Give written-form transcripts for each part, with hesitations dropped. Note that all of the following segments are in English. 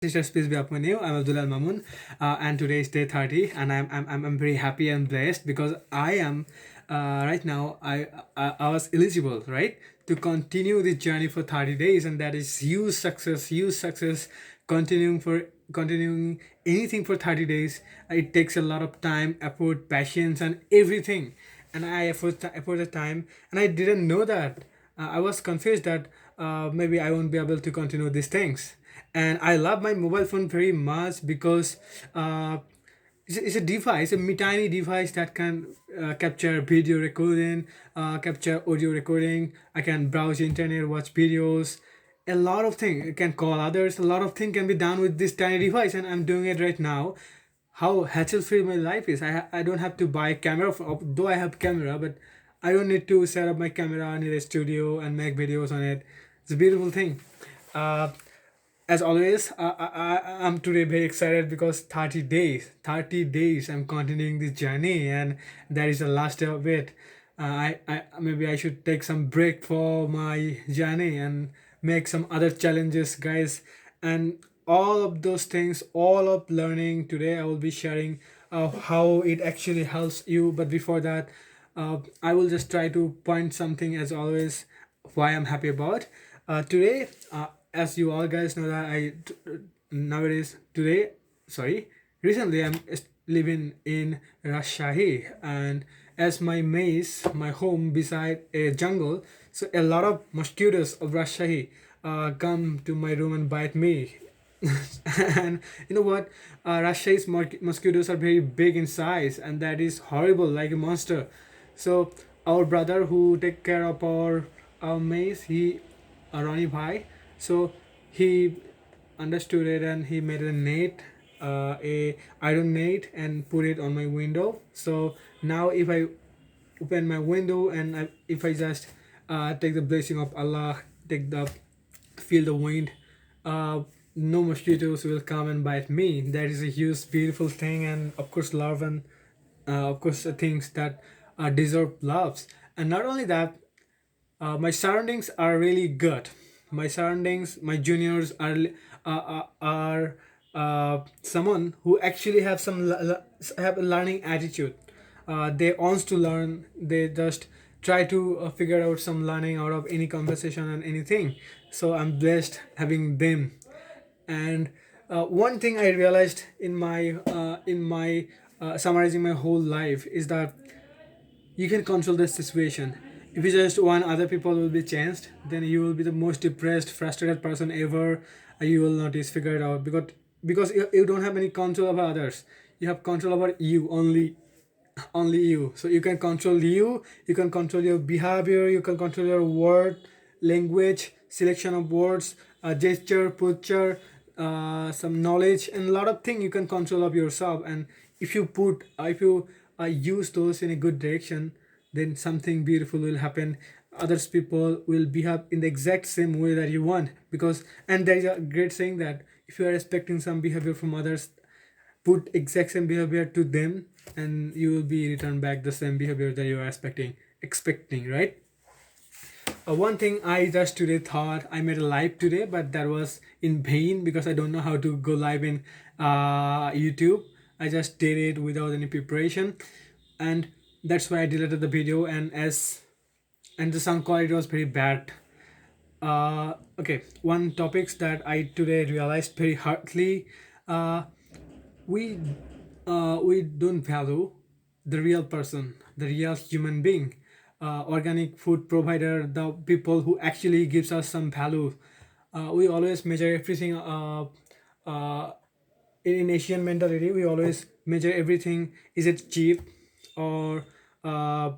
Sisters, peace be upon you. I'm Abdullah Mamun, and today is day 30, and I'm very happy and blessed because I am right now. I was eligible, right, to continue this journey for 30 days, and that is huge success. Continuing anything for 30 days, it takes a lot of time, effort, patience, and everything. And I effort the time, and I didn't know that. I was confused that maybe I won't be able to continue these things. And I love my mobile phone very much because uh, it's a device, a tiny device that can capture video recording, capture audio recording. I can browse internet, watch videos, a lot of things. I can call others. A lot of things can be done with this tiny device, and I'm doing it right now. How hassle free my life is. I don't have to buy a camera, though I have camera, but I don't need to set up my camera. I need a studio and make videos on it. It's a beautiful thing. Uh, as always, I'm today very excited because 30 days I'm continuing this journey, and that is the last day of it. I maybe I should take some break for my journey and make some other challenges, guys. And all of those things, all of learning today, I will be sharing how it actually helps you. But before that, I will just try to point something as always why I'm happy about. Today, as you all guys know that nowadays today, sorry, recently living in Rajshahi, and as my maze, my home beside a jungle, so a lot of mosquitoes of Rajshahi come to my room and bite me. And you know what? Rajshahi's mosquitoes are very big in size, and that is horrible, like a monster. So our brother who take care of our maze, Ronnie Bhai, so he understood it and he made a net, a iron net, and put it on my window. So now if I open my window and if I just take the blessing of Allah, take the feel the wind, no mosquitoes will come and bite me. That is a huge beautiful thing, and of course love, and of course things that deserve loves. And not only that, my surroundings are really good. My surroundings, my juniors are someone who actually have have a learning attitude. They wants to learn. They just try to figure out some learning out of any conversation and anything. So I'm blessed having them. And one thing I realized in my summarizing my whole life is that you can control the situation. If you just want other people will be changed, then you will be the most depressed, frustrated person ever. You will not just figure it out because you don't have any control over others. You have control over you only you. So you can control you. You can control your behavior. You can control your word, language, selection of words, gesture, posture, some knowledge, and a lot of things you can control of yourself. And if you use those in a good direction, then something beautiful will happen. Others people will behave in the exact same way that you want, because and there is a great saying that if you are expecting some behavior from others, put exact same behavior to them, and you will be returned back the same behavior that you are expecting, right? One thing I just today thought I made a live today, but that was in vain because I don't know how to go live in YouTube. I just did it without any preparation, and that's why I deleted the video. And the sound quality was very bad. Okay, one topics that I today realized very hardly. Uh, we we don't value the real person, the real human being, organic food provider, the people who actually gives us some value. We always measure everything uh, in Asian mentality. We always measure everything. Is it cheap, or uh,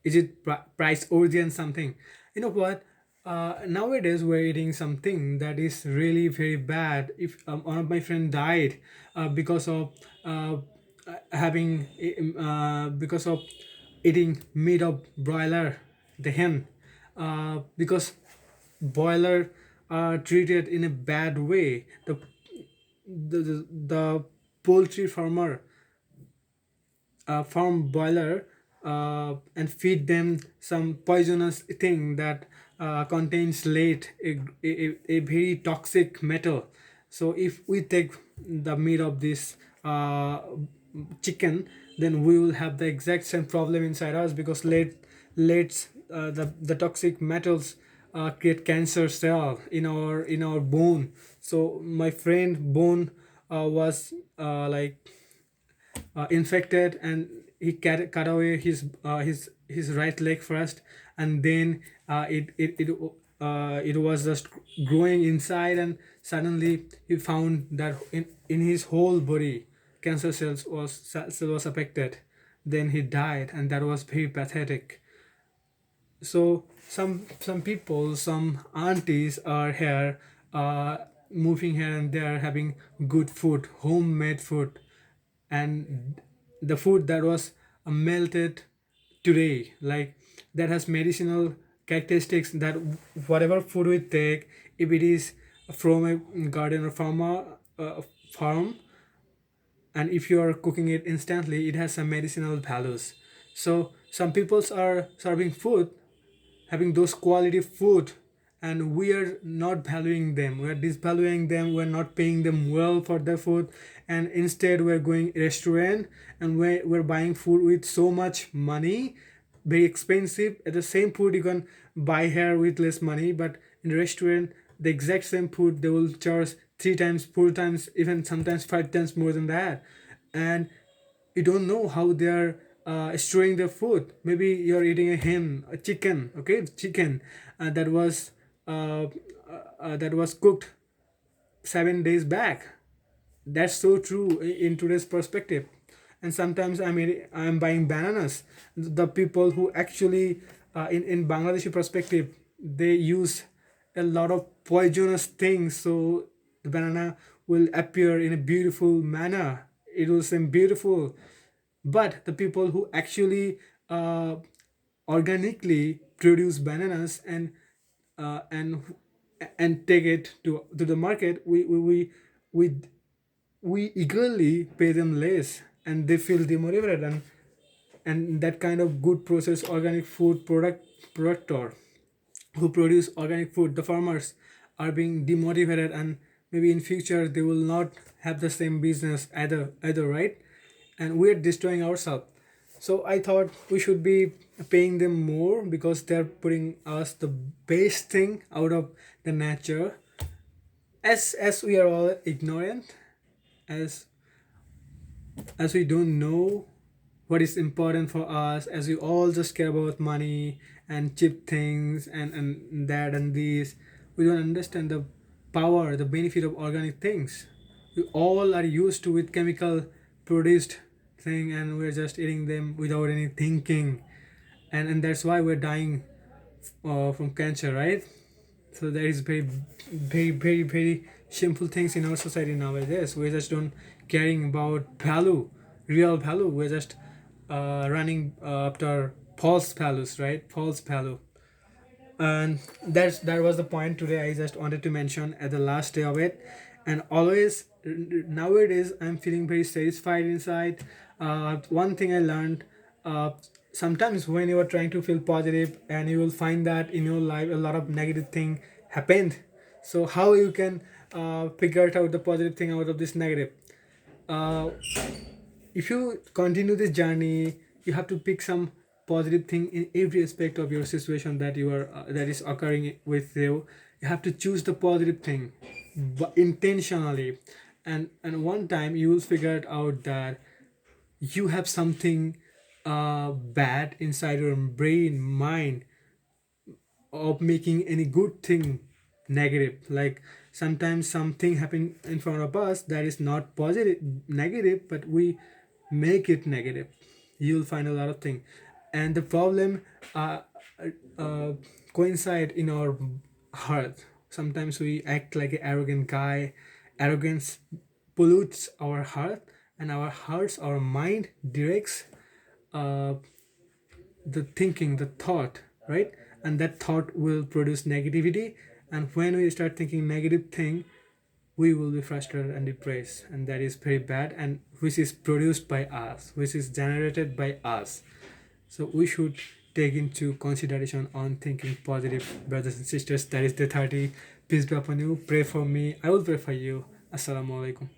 is it price worthy and something? You know what? Nowadays we're eating something that is really very bad. If one of my friend died because of having because of eating meat of broiler, the hen, because broiler are treated in a bad way. The poultry farmer farm boiler and feed them some poisonous thing that contains lead, a very toxic metal So if we take the meat of this chicken, then we will have the exact same problem inside us, because the toxic metals create cancer cell in our bone. So my friend bone was infected, and he cut away his right leg first, and then it was just growing inside, and suddenly he found that in his whole body cancer cell was affected. Then he died, and that was very pathetic. So some people, some aunties are here, moving here and there, having good food, homemade food, and the food that was melted today, like, that has medicinal characteristics, that whatever food we take, if it is from a garden or farm, and if you are cooking it instantly, it has some medicinal values. So some peoples are serving food, having those quality food, and we are not valuing them, we are disvaluing them, we're not paying them well for their food, and instead we're going restaurant, and we're buying food with so much money, very expensive. At the same food you can buy here with less money, but in restaurant the exact same food they will charge 3 times, 4 times, even sometimes 5 times more than that. And you don't know how they are storing their food. Maybe you're eating a hen, a chicken, okay, chicken uh, that was cooked 7 days back. That's so true in today's perspective. And sometimes I'm buying bananas. The people who actually in Bangladeshi perspective, they use a lot of poisonous things, so the banana will appear in a beautiful manner, it will seem beautiful. But the people who actually organically produce bananas and uh, and take it to the market, we we eagerly pay them less, and they feel demotivated, and that kind of good processed organic food productor who produce organic food, the farmers, are being demotivated, and maybe in future they will not have the same business either, right? And we're destroying ourselves. So I thought we should be paying them more, because they're putting us the best thing out of the nature. As we are all ignorant, as we don't know what is important for us, as we all just care about money and cheap things, and that and this, we don't understand the power, the benefit of organic things. We all are used to with chemical produced thing, and we're just eating them without any thinking, and that's why we're dying from cancer, right? So there is very shameful things in our society nowadays. We just don't caring about value, real value. We're just running after false values, right? False value. And that was the point today I just wanted to mention at the last day of it. And always nowadays I'm feeling very satisfied inside. One thing I learned, uh, sometimes when you are trying to feel positive, and you will find that in your life a lot of negative thing happened. So how you can figure it out, the positive thing out of this negative? uh, if you continue this journey, you have to pick some positive thing in every aspect of your situation that is occurring with you. You have to choose the positive thing, but intentionally. And one time you will figure it out that you have something bad inside your brain mind of making any good thing negative. Like, sometimes something happen in front of us that is not positive, negative, but we make it negative. You'll find a lot of things, and the problem uh, coincide in our heart. Sometimes we act like an arrogant guy. Arrogance pollutes our heart, and our hearts, our mind directs uh, the thinking, the thought, right? And that thought will produce negativity. And when we start thinking negative thing, we will be frustrated and depressed, and that is very bad, and which is produced by us, which is generated by us. So we should take into consideration on thinking positive, brothers and sisters. That is the 30. Peace be upon you. Pray for me. I will pray for you. Assalamu alaikum.